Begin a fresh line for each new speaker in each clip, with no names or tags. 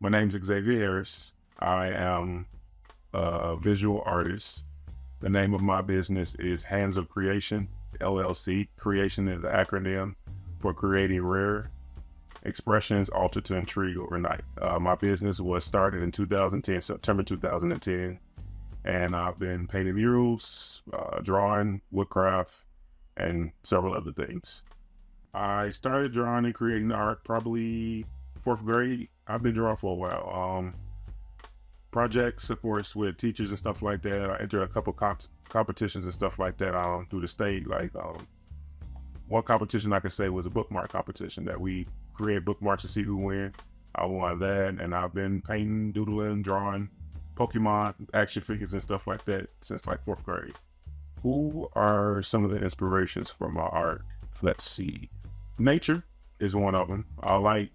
My name's Xavier Harris. I am a visual artist. The name of my business is Handz of Creation, LLC. Creation is an acronym for creating rare expressions altered to intrigue overnight. My business was started in 2010, September 2010, and I've been painting murals, drawing, woodcraft, and several other things. I started drawing and creating art probably fourth grade. I've been drawing for a while. Projects, of course, with teachers and stuff like that. I entered a couple competitions and stuff like that through the state. One competition I could say was a bookmark competition that we create bookmarks to see who win. I won that, and I've been painting, doodling, drawing Pokemon action figures and stuff like that since like fourth grade. Who are some of the inspirations for my art? Let's see. Nature is one of them. I like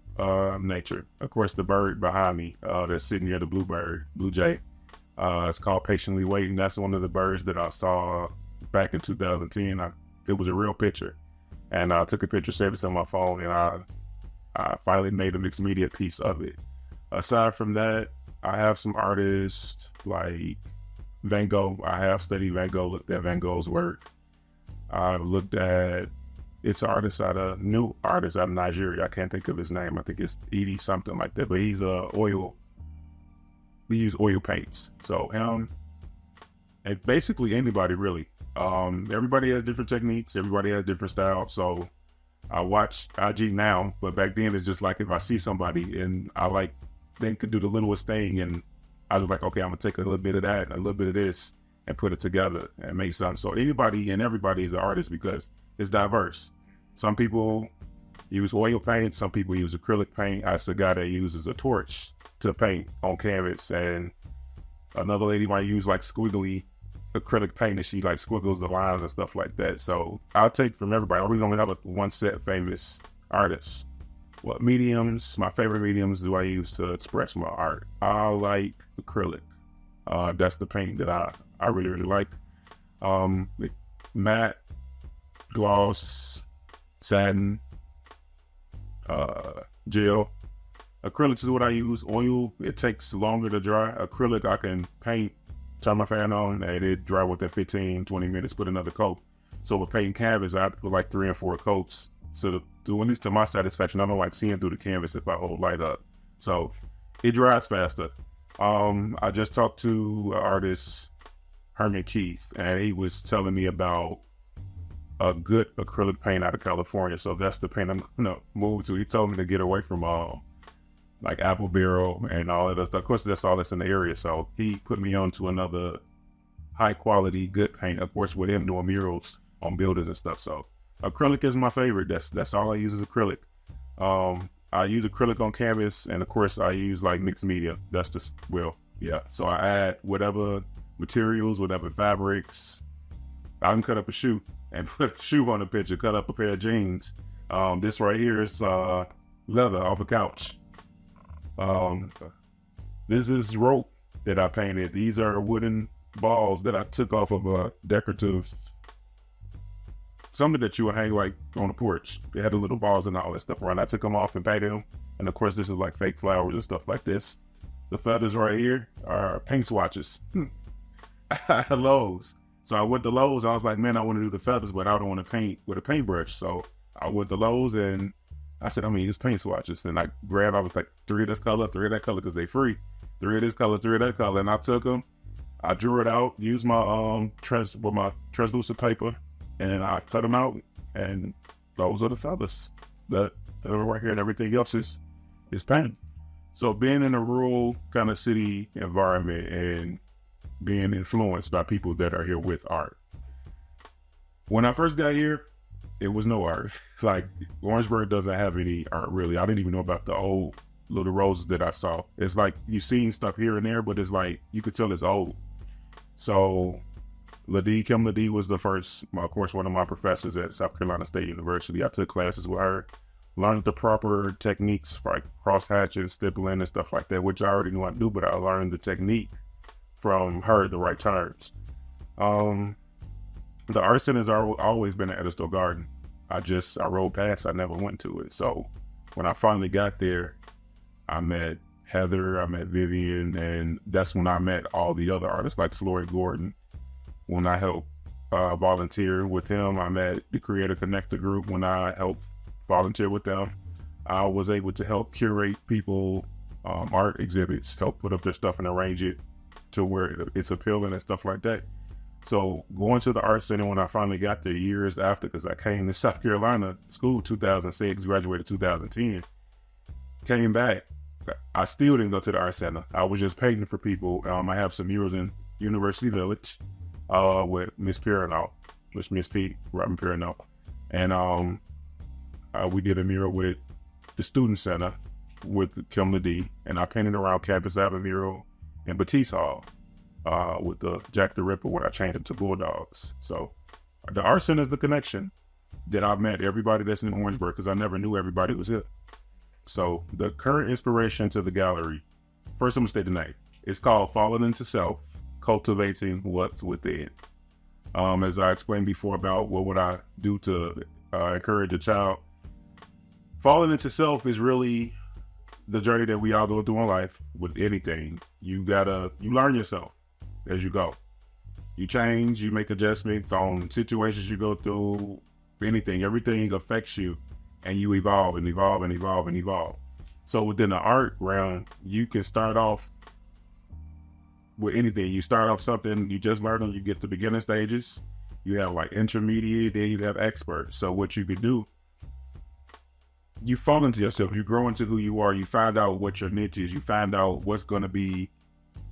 nature. Of course, the bird behind me that's sitting near the blue jay. It's called Patiently Waiting. That's one of the birds that I saw back in 2010. It was a real picture. And I took a picture, saved it on my phone, and I finally made a mixed media piece of it. Aside from that, I have some artists like Van Gogh. I have studied Van Gogh, looked at Van Gogh's work. I've looked at new artist out of Nigeria. I can't think of his name. I think it's Edie something like that, but he's we use oil paints. So him, and basically anybody really. Everybody has different techniques. Everybody has different styles. So I watch IG now, but back then it's just like if I see somebody and they could do the littlest thing, and I was like, okay, I'm gonna take a little bit of that, and a little bit of this, and put it together and make something. So anybody and everybody is an artist because it's diverse. Some people use oil paint. Some people use acrylic paint. I a guy that uses a torch to paint on canvas, and another lady might use like squiggly acrylic paint, and she like squiggles the lines and stuff like that. So I'll take from everybody. I really don't have one set famous artist. What mediums, my favorite mediums do I use to express my art? I like acrylic. That's the paint that I really, really like. Matte, gloss, satin, gel. Acrylics is what I use. Oil, it takes longer to dry. Acrylic, I can paint, turn my fan on, and it dry within 15, 20 minutes, put another coat. So with painting canvas, I have to put like 3 and 4 coats. So at least to my satisfaction, I don't like seeing through the canvas if I hold light up. So it dries faster. I just talked to an artist, Herman Keith, and he was telling me about a good acrylic paint out of California. So that's the paint I'm gonna move to. He told me to get away from like apple barrel and all of that stuff. Of course, that's all that's in the area. So he put me on to another high quality, good paint. Of course, with him doing murals on buildings and stuff. So acrylic is my favorite. That's all I use is acrylic. I use acrylic on canvas, and of course I use like mixed media. So I add whatever materials, whatever fabrics. I can cut up a shoe and put a shoe on the picture, cut up a pair of jeans. This right here is leather off a couch. This is rope that I painted. These are wooden balls that I took off of a decorative, something that you would hang like on the porch. They had the little balls and all that stuff around. I took them off and painted them. And of course, this is like fake flowers and stuff like this. The feathers right here are paint swatches. At Lowe's. So I went to Lowe's and I was like, man, I want to do the feathers, but I don't want to paint with a paintbrush. So I went to Lowe's and I said, I'm gonna use paint swatches. And I was like 3 of this color, 3 of that color, because they free. 3 of this color, 3 of that color. And I took them, I drew it out, used my translucent paper, and I cut them out, and those are the feathers that are right here, and everything else is paint. So being in a rural kind of city environment and being influenced by people that are here with art. When I first got here, it was no art. Like Orangeburg doesn't have any art really. I didn't even know about the old little roses that I saw. It's like you've seen stuff here and there, but it's like you could tell it's old. So Kim Ladie was the first, of course, one of my professors at South Carolina State University. I took classes with her, learned the proper techniques for like cross-hatching, stippling, and stuff like that, which I already knew how to do, but I learned the technique from her at the right times. The art center has always been an Edisto Garden. I rode past, I never went to it. So when I finally got there, I met Heather, I met Vivian, and that's when I met all the other artists like Floyd Gordon. When I helped volunteer with him, I met the Creator Connector group. When I helped volunteer with them, I was able to help curate people art exhibits, help put up their stuff and arrange it to where it's appealing and stuff like that. So going to the art center when I finally got there years after, because I came to South Carolina school 2006, graduated 2010, came back, I still didn't go to the art center. I was just painting for people. I have some murals in University Village with Miss Pirano, Miss P, Robin Pirano. And we did a mural with the Student Center with Kim D, and I painted around Campus Avenue mural in Batiste Hall with the Jack the Ripper, where I changed it to Bulldogs. So the art center is the connection that I've met everybody that's in Orangeburg, because I never knew everybody was here. So the current inspiration to the gallery, first I'm gonna state the name. It's called Falling Into Self, Cultivating What's Within. As I explained before about what would I do to encourage a child, falling into self is really the journey that we all go through in life with anything. You learn yourself as you go. You change, you make adjustments on situations you go through, anything, everything affects you, and you evolve and evolve and evolve and evolve. So within the art realm, you can start off with anything. You start off something, you just learn, you get the beginning stages, you have like intermediate, then you have expert. So what you can do, you fall into yourself, you grow into who you are, you find out what your niche is, you find out what's going to be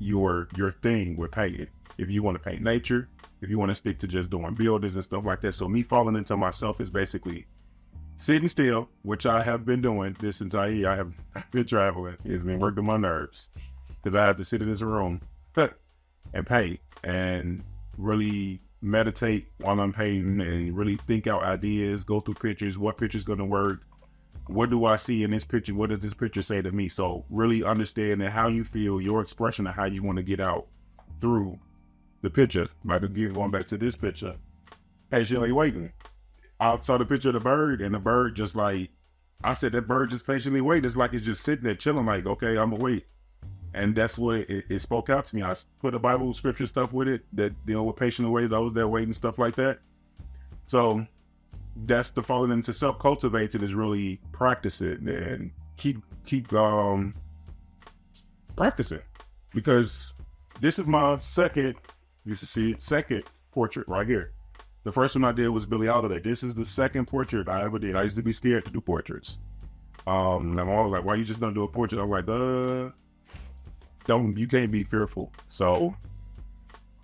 your thing with painting. If you want to paint nature, if you want to stick to just doing buildings and stuff like that. So me falling into myself is basically sitting still, which I have been doing this entire year. I have been traveling. It's been working my nerves because I have to sit in this room and paint and really meditate while I'm painting and really think out ideas, go through pictures, what picture's going to work. What do I see in this picture? What does this picture say to me? So really understanding how you feel, your expression of how you want to get out through the picture. Like again, going back to this picture, patiently waiting. I saw the picture of the bird, and the bird just like, I said, that bird just patiently waiting. It's like it's just sitting there chilling like, okay, I'm gonna wait. And that's what it spoke out to me. I put a Bible scripture stuff with it that deal with patiently waiting, those that wait and stuff like that. So that's the falling into self. Cultivated is really practicing and keep practicing, because this is my second, you should see it, second portrait right here. The first one I did was Billie Holiday. This is the second portrait I ever did. I used to be scared to do portraits. And I'm always like, why you just don't do a portrait? I'm like, you can't be fearful. So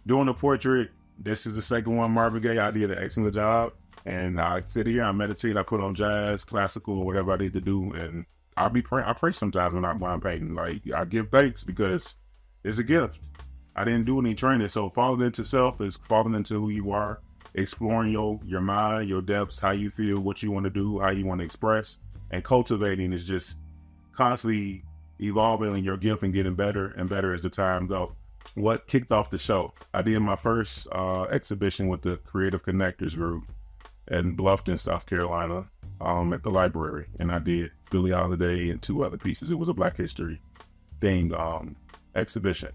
doing a portrait, this is the second one Marvin Gaye. I did an excellent job. And I sit here, I meditate, I put on jazz, classical, or whatever I need to do. And I pray sometimes when I'm painting. Like, I give thanks because it's a gift. I didn't do any training. So falling into self is falling into who you are, exploring your mind, your depths, how you feel, what you want to do, how you want to express. And cultivating is just constantly evolving in your gift and getting better and better as the time goes. What kicked off the show? I did my first exhibition with the Creative Connectors group in Bluffton, South Carolina, at the library. And I did Billie Holiday and 2 other pieces. It was a Black History themed exhibition.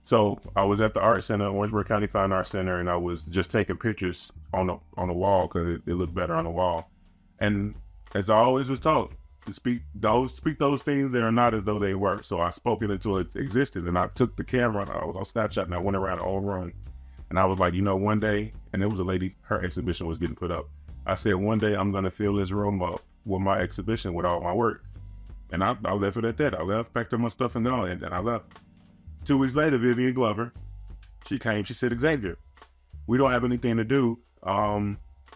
So I was at the art center, Orangeburg County Fine Arts Center, and I was just taking pictures on the wall because it looked better on the wall. And as I always was taught, to speak those things that are not as though they were. So I spoke it into its existence, and I took the camera and I was on Snapchat and I went around the whole room. And I was like, one day, and it was a lady, her exhibition was getting put up. I said, one day I'm going to fill this room up with my exhibition with all my work. And I left it at that. I left, packed up my stuff and gone, and then I left. 2 weeks later, Vivian Glover, she came, she said, Xavier, we don't have anything to do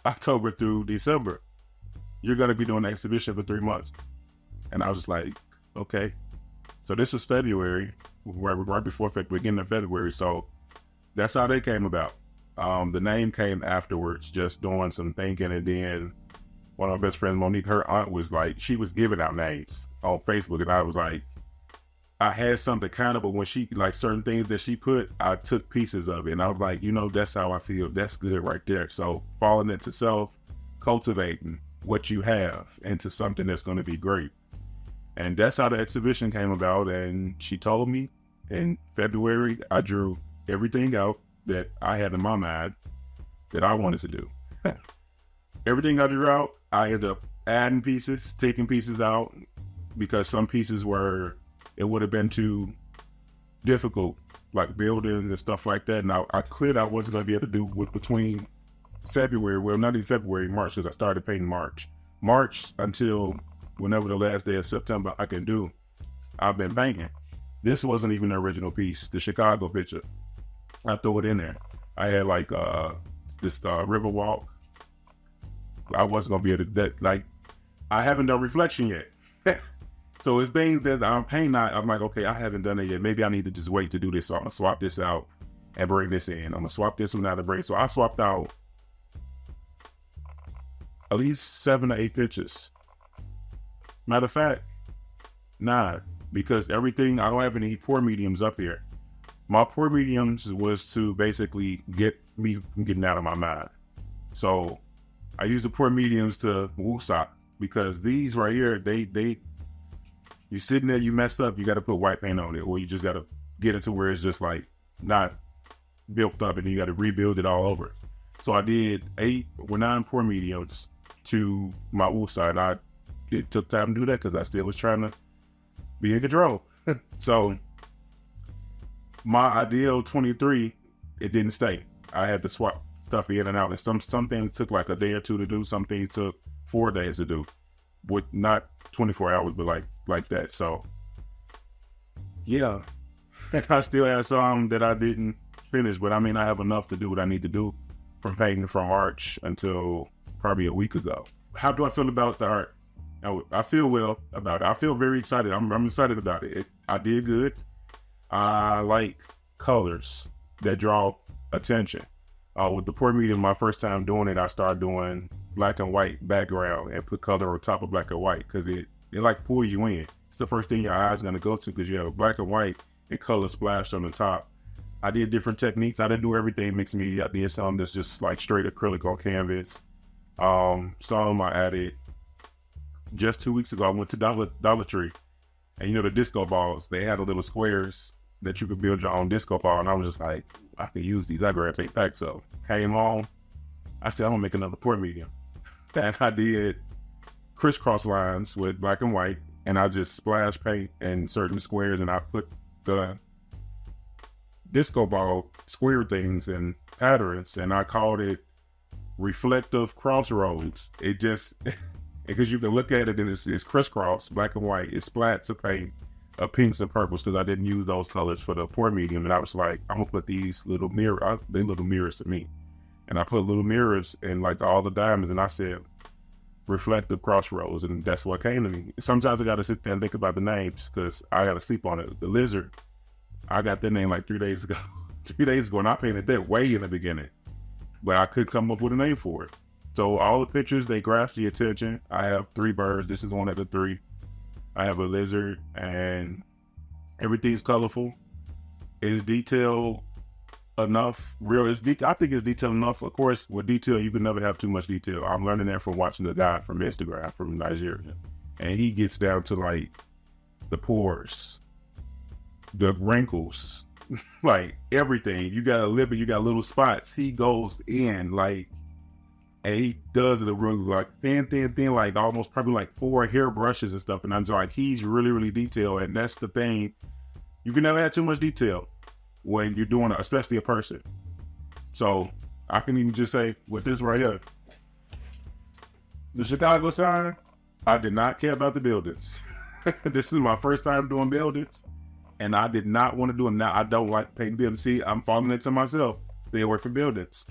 October through December. You're going to be doing an exhibition for 3 months. And I was just like, okay. So this was February, right before beginning of February. So that's how they came about. The name came afterwards, just doing some thinking. And then one of my best friends, Monique, her aunt was like, she was giving out names on Facebook. And I was like, I had something kind of, but when she, like certain things that she put, I took pieces of it. And I was like, that's how I feel. That's good right there. So falling into self, cultivating what you have into something that's going to be great. And that's how the exhibition came about. And she told me in February, I drew everything out that I had in my mind that I wanted to do. Everything I drew out, I ended up adding pieces, taking pieces out, because some pieces it would have been too difficult, like buildings and stuff like that. And I cleared out what I was going to be able to do between February, well, not even February, March, because I started painting March until whenever the last day of September I can do. I've been painting. This wasn't even the original piece, the Chicago picture. I threw it in there. I had like this river walk. I wasn't gonna be able to I haven't done reflection yet. So it's things that I'm painting. I'm like, okay, I haven't done it yet. Maybe I need to just wait to do this. So I'm gonna swap this out and bring this in. I'm gonna swap this one out and bring. So I swapped out at least 7 or 8 pictures. Matter of fact, 9, because everything, I don't have any pour mediums up here. My pour mediums was to basically get me from getting out of my mind. So I use the pour mediums to woosah, because these right here, you sitting there, you messed up, you got to put white paint on it, or you just got to get it to where it's just like not built up and you got to rebuild it all over. So I did 8 or 9 pour mediums to my woosah, and it took time to do that because I still was trying to be in control. So my ideal 23, it didn't stay. I had to swap stuff in and out, and some things took like a day or 2 to do. Some things took 4 days to do, with not 24 hours, but like that. So yeah, I still have some that I didn't finish, but I mean, I have enough to do what I need to do from painting from March until probably a week ago. How do I feel about the art? I feel well about it. I feel very excited. I'm excited about it. I did good. I like colors that draw attention. With the pour medium, my first time doing it, I started doing black and white background and put color on top of black and white, because it like pulls you in. It's the first thing your eyes gonna go to, because you have a black and white and color splashed on the top. I did different techniques. I didn't do everything mixed media. I did some that's just like straight acrylic on canvas. Some I added. Just 2 weeks ago, I went to Dollar Tree, and you know the disco balls, they had the little squares that you could build your own disco ball, and I was just like, I could use these. I grabbed 8 packs. So came home, I said, I'm gonna make another pour medium. And I did crisscross lines with black and white, and I just splash paint in certain squares, and I put the disco ball square things and patterns, and I called it Reflective Crossroads. It just because you can look at it and it's crisscross, black and white. It's splats of paint, pinks and purples, because I didn't use those colors for the pour medium. And I was like, I'm gonna put these little they little mirrors to me. And I put little mirrors in like all the diamonds, and I said, Reflective Crossroads, and that's what came to me. Sometimes I gotta sit there and think about the names, because I gotta sleep on it. The lizard, I got that name like 3 days ago. 3 days ago, and I painted that way in the beginning, but I couldn't come up with a name for it. So all the pictures, they grasp the attention. I have 3 birds. This is one of the 3. I have a lizard, and everything's colorful. It's detailed enough. I think it's detailed enough. Of course, with detail, you can never have too much detail. I'm learning that from watching the guy from Instagram from Nigeria. And he gets down to like the pores, the wrinkles, like everything. You got a lip and you got little spots. He goes in like, and he does it really like thin, like almost probably like 4 hair brushes and stuff. And I'm just like, he's really, really detailed. And that's the thing. You can never have too much detail when you're doing it, especially a person. So I can even just say with this right here, the Chicago sign, I did not care about the buildings. This is my first time doing buildings, and I did not want to do them. Now I don't like painting buildings. See, I'm falling into myself. Stay away from buildings.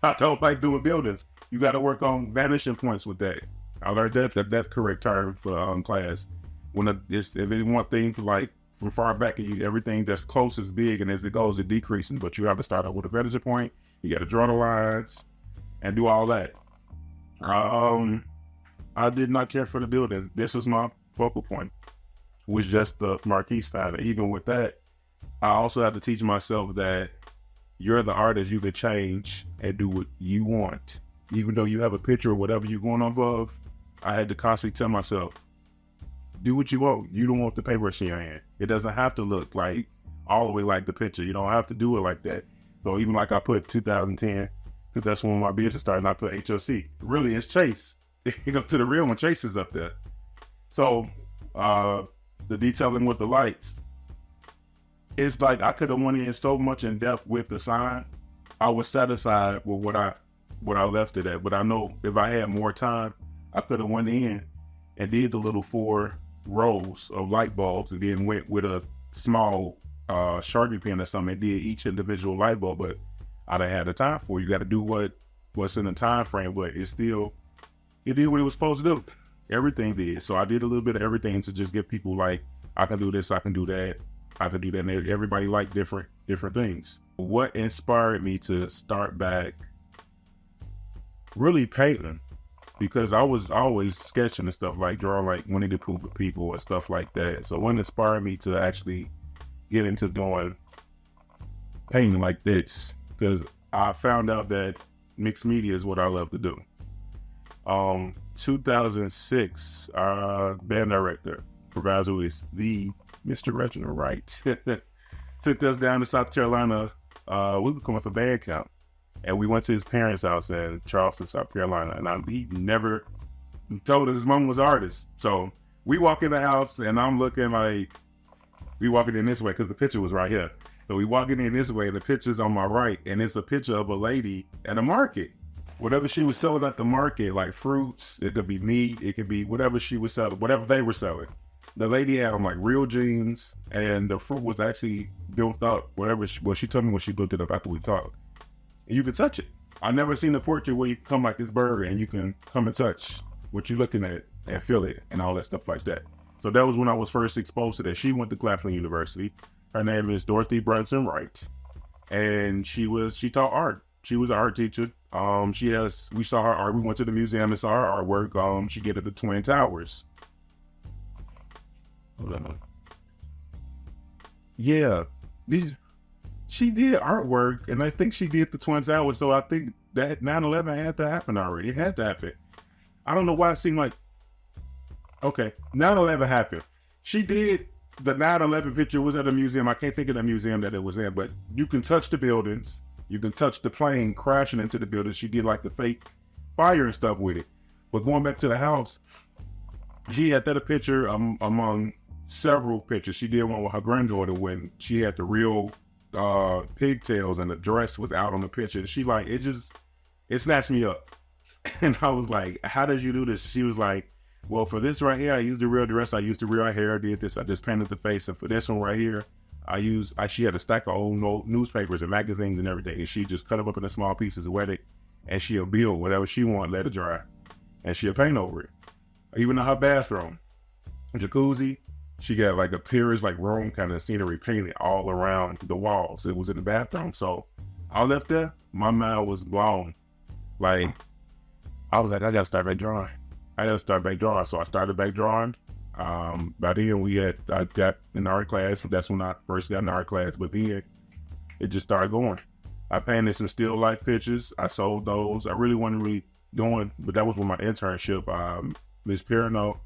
I don't like doing buildings. You got to work on vanishing points with that. I learned that correct term for class. If they want things like from far back at you, everything that's close is big, and as it goes, it decreases. But you have to start out with a vantage point. You got to draw the lines and do all that. I did not care for the buildings. This was my focal point, was just the marquee style. Even with that, I also have to teach myself that you're the artist. You can change and do what you want. Even though you have a picture or whatever you're going off of, I had to constantly tell myself, do what you want. You don't want the paintbrush in your hand. It doesn't have to look like all the way like the picture. You don't have to do it like that. So even like I put 2010, because that's when my business started, and I put HOC. Really, it's Chase. You go to the real one, Chase is up there. So the detailing with the lights, it's like I could have went in so much in depth with the sign. I was satisfied with what I left it at. But I know if I had more time, I could have went in and did the little 4 rows of light bulbs and then went with a small Sharpie pen or something and did each individual light bulb. But I didn't have the time for it. You got to do what's in the time frame, but it did what it was supposed to do. Everything did. So I did a little bit of everything to just get people like, I can do this, I can do that, I can do that. And everybody liked different things. What inspired me to start back really painting? Because I was always sketching and stuff, like drawing like Winnie the Pooh for people and stuff like that. So what inspired me to actually get into doing painting like this? Because I found out that mixed media is what I love to do. 2006, our band director, proviso is the Mr. Reginald Wright, took us down to South Carolina. We were coming for band camp, and we went to his parents' house in Charleston, South Carolina. And he never told us his mom was an artist. So we walk in the house, and I'm looking like, we walking in this way because the picture was right here. So we walking in this way, and the picture's on my right, and it's a picture of a lady at a market. Whatever she was selling at the market, like fruits, it could be meat, it could be whatever she was selling, whatever they were selling. The lady had on like real jeans, and the fruit was actually built up. She told me when she built it up after we talked. And you could touch it. I never seen a portrait where you come like this burger and you can come and touch what you're looking at and feel it and all that stuff like that. So that was when I was first exposed to that. She went to Claflin University. Her name is Dorothy Brunson Wright, and she taught art. She was an art teacher. We saw her art. We went to the museum and saw her artwork. She did at the Twin Towers. Hold on. Yeah, she did artwork, and I think she did the Twin Towers. So I think that 9/11 had to happen already. It had to happen. I don't know why it seemed like, okay, 9/11 happened. She did the 9/11 picture, was at a museum. I can't think of the museum that it was in, but you can touch the buildings. You can touch the plane crashing into the building. She did like the fake fire and stuff with it. But going back to the house, she had that a picture among several pictures. She did one with her granddaughter when she had the real pigtails and the dress was out on the picture. And she like, it snatched me up. And I was like, how did you do this? She was like, well, for this right here, I used the real dress. I used the real hair. I did this. I just painted the face. And for this one right here, she had a stack of old newspapers and magazines and everything, and she just cut them up into small pieces, wet it, and she'll build whatever she want, let it dry, and she'll paint over it. Even in her bathroom, jacuzzi, she got like a Paris like Rome kind of scenery painted all around the walls. It was in the bathroom. So I left there, my mind was blown. Like, I was like, I gotta start back drawing. So I started back drawing. By then I got in art class. That's when I first got in art class, but then it just started going. I painted some still life pictures. I sold those. I really wasn't really doing, but that was with my internship. Miss Perino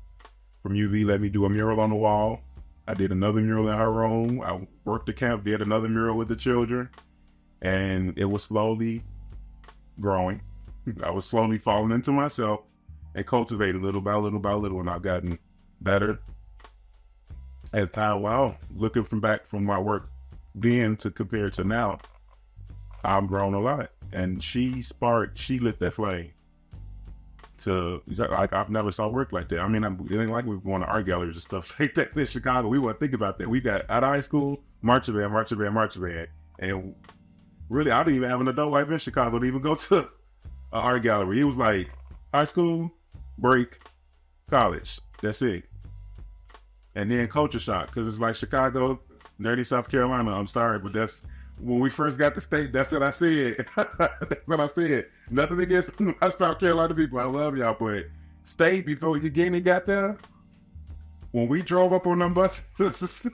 from UV let me do a mural on the wall. I did another mural in her room. I worked the camp, did another mural with the children, and it was slowly growing. I was slowly falling into myself and cultivated little by little by little, and I've gotten better as time went on. Looking back from my work then to compare to now, I've grown a lot. And she lit that flame to, like, I've never saw work like that. I mean, it ain't like we were going to art galleries and stuff like that in Chicago. We wouldn't think about that. We got out of high school, marching band. And really, I didn't even have an adult life in Chicago to even go to an art gallery. It was like high school, break, college. That's it. And then culture shock, because it's like Chicago, nerdy South Carolina. I'm sorry, but that's when we first got the state. That's what I said. That's what I said. Nothing against my South Carolina people. I love y'all, but state before you got there. When we drove up on them buses,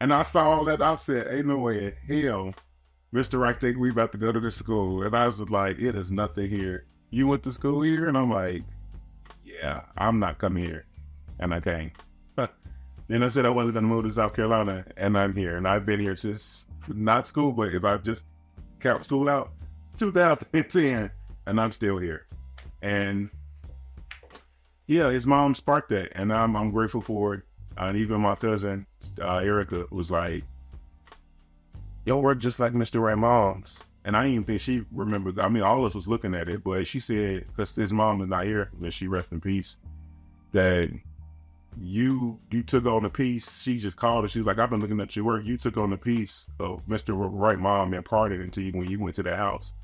and I saw all that, I said, "Ain't no way in hell, Mr. Wright think we about to go to this school." And I was like, "It is nothing here. You went to school here?" And I'm like, "Yeah, I'm not coming here," and I came. Then I said I wasn't going to move to South Carolina, and I'm here. And I've been here since, not school, but if I just count school out, 2010, and I'm still here. And yeah, his mom sparked that, and I'm grateful for it. And even my cousin, Erica, was like, "Your work just like Mr. Ray Mom's." And I didn't even think she remembered. I mean, all of us was looking at it, but she said, because his mom is not here, and she rest in peace, that you took on a piece. She just called her. She was like, "I've been looking at your work. You took on a piece of Mr. Right Mom and imparted it to you when you went to the house."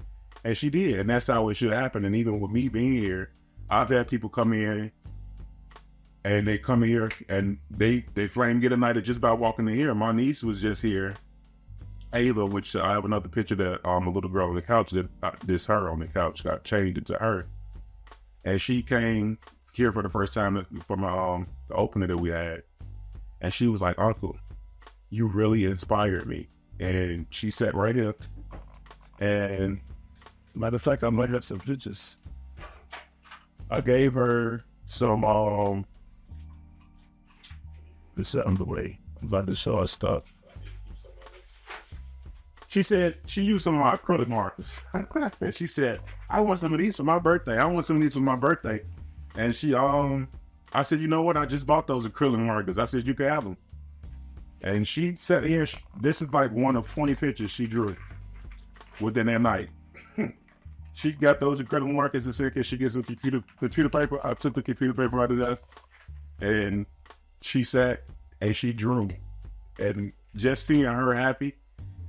And she did, and that's how it should happen. And even with me being here, I've had people come in, and they come here, and they flame get a night of just about walking in here. My niece was just here, Ava, which I have another picture that a little girl on the couch, that this her on the couch, got changed into her. And she came here for the first time for my the opening that we had. And she was like, "Uncle, you really inspired me." And she sat right here. And matter of fact, I might have some pictures. I gave her some this out of the way. I'm about to show her stuff. She said she used some of my acrylic markers. And she said, "I want some of these for my birthday. I want some of these for my birthday." And she, I said, "You know what? I just bought those acrylic markers." I said, "You can have them." And she sat here. This is like one of 20 pictures she drew within that night. She got those incredible markers and said, "Can she get some computer paper?" I took the computer paper out of that, and she sat and she drew. And just seeing her happy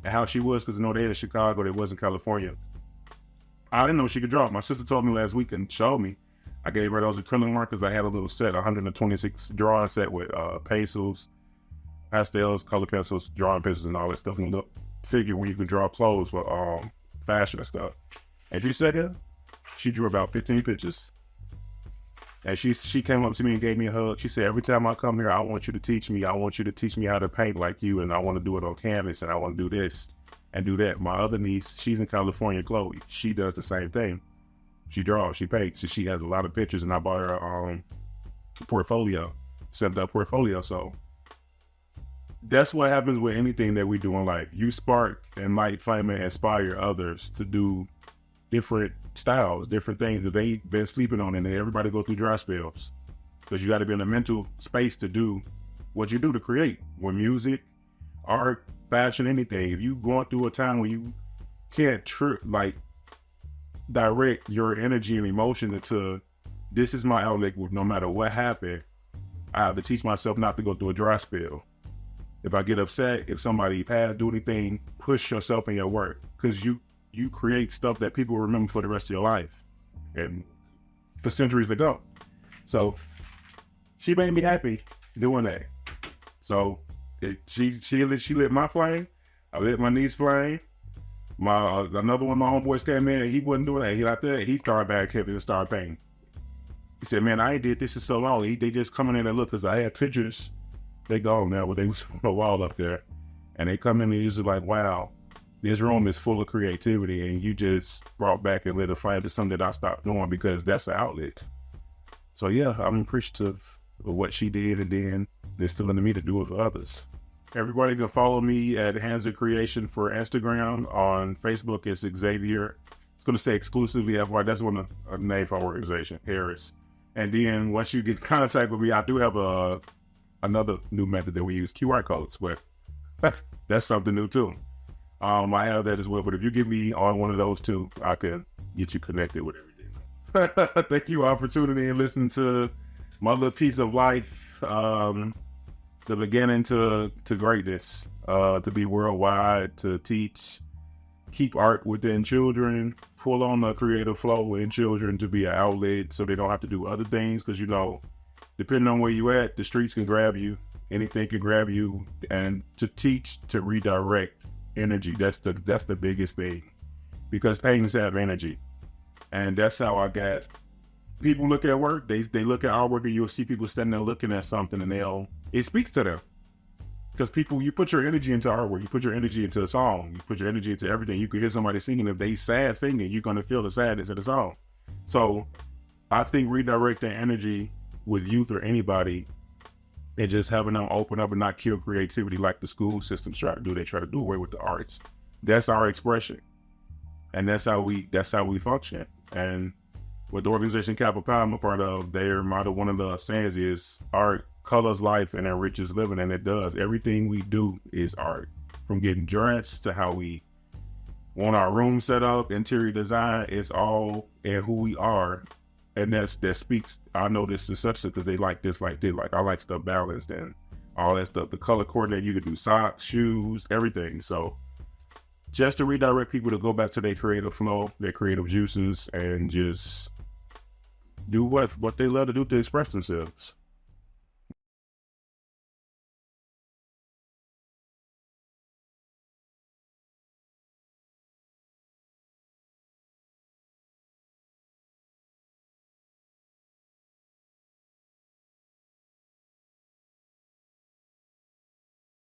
and how she was, because they in Chicago, they was in California. I didn't know she could draw. My sister told me last week and showed me. I gave her those acrylic markers. I had a little set, 126 drawing set with pencils, pastels, color pencils, drawing pencils, and all that stuff. And figure where you can draw clothes for fashion and stuff. And she sat here, she drew about 15 pictures. And she came up to me and gave me a hug. She said, "Every time I come here, I want you to teach me. I want you to teach me how to paint like you, and I want to do it on canvas, and I want to do this and do that." My other niece, she's in California, Chloe. She does the same thing. She draws, she paints, and she has a lot of pictures, and I bought her portfolio, set up portfolio. So that's what happens with anything that we do in life. You spark and light flame and inspire others to do different styles, different things that they've been sleeping on, and then everybody go through dry spells, because you got to be in a mental space to do what you do, to create. With music, art, fashion, anything, if you going through a time where you can't direct your energy and emotions into, this is my outlet, no matter what happened, I have to teach myself not to go through a dry spell. If I get upset, if somebody passed, do anything, push yourself in your work, because you create stuff that people remember for the rest of your life and for centuries to go. So she made me happy doing that. So she lit my flame. I lit my niece's flame. Another one of my homeboys came in and he wasn't doing that. He like that. He started back here and started painting. He said, "Man, I ain't did this in so long." They just coming in and look, because I had pictures. They gone now, but they was on the wall up there. And they come in and just like, "Wow, this room is full of creativity, and you just brought back and lit a fire to something that I stopped doing," because that's the outlet. So yeah, I'm appreciative of what she did, and then instilling in me to do it for others. Everybody can follow me at Handz of Creation for Instagram. On Facebook, it's Xavier. It's going to say Xclusively-fye. That's one of a name for our organization, Harris. And then once you get in contact with me, I do have another new method that we use, QR codes, but that's something new too. I have that as well, but if you give me on one of those two, I can get you connected with everything. Thank you all for tuning in and listening to my little piece of life, the beginning to greatness, to be worldwide, to teach, keep art within children, pull on the creative flow in children to be an outlet so they don't have to do other things, because depending on where you at, the streets can grab you, anything can grab you, and to teach, to redirect energy. That's the biggest thing, because paintings have energy, and that's how I got people look at work. They look at our work, and you'll see people standing there looking at something, and it speaks to them, because you put your energy into artwork, you put your energy into a song, you put your energy into everything. You can hear somebody singing. If they sad singing, you're gonna feel the sadness of the song. So I think redirecting energy with youth or anybody and just having them open up and not kill creativity like the school systems try to do. They try to do away with the arts. That's our expression, and that's how we function. And with the organization C.R.E.A.T.I.O.N I'm a part of, their motto, one of the sayings is art colors life and enriches living, and it does. Everything we do is art, from getting dressed to how we want our room set up, interior design. It's all in who we are. And that speaks. I know this is such because they like this, like I like stuff balanced and all that stuff. The color coordinate, you can do socks, shoes, everything. So just to redirect people to go back to their creative flow, their creative juices, and just do what they love to do to express themselves.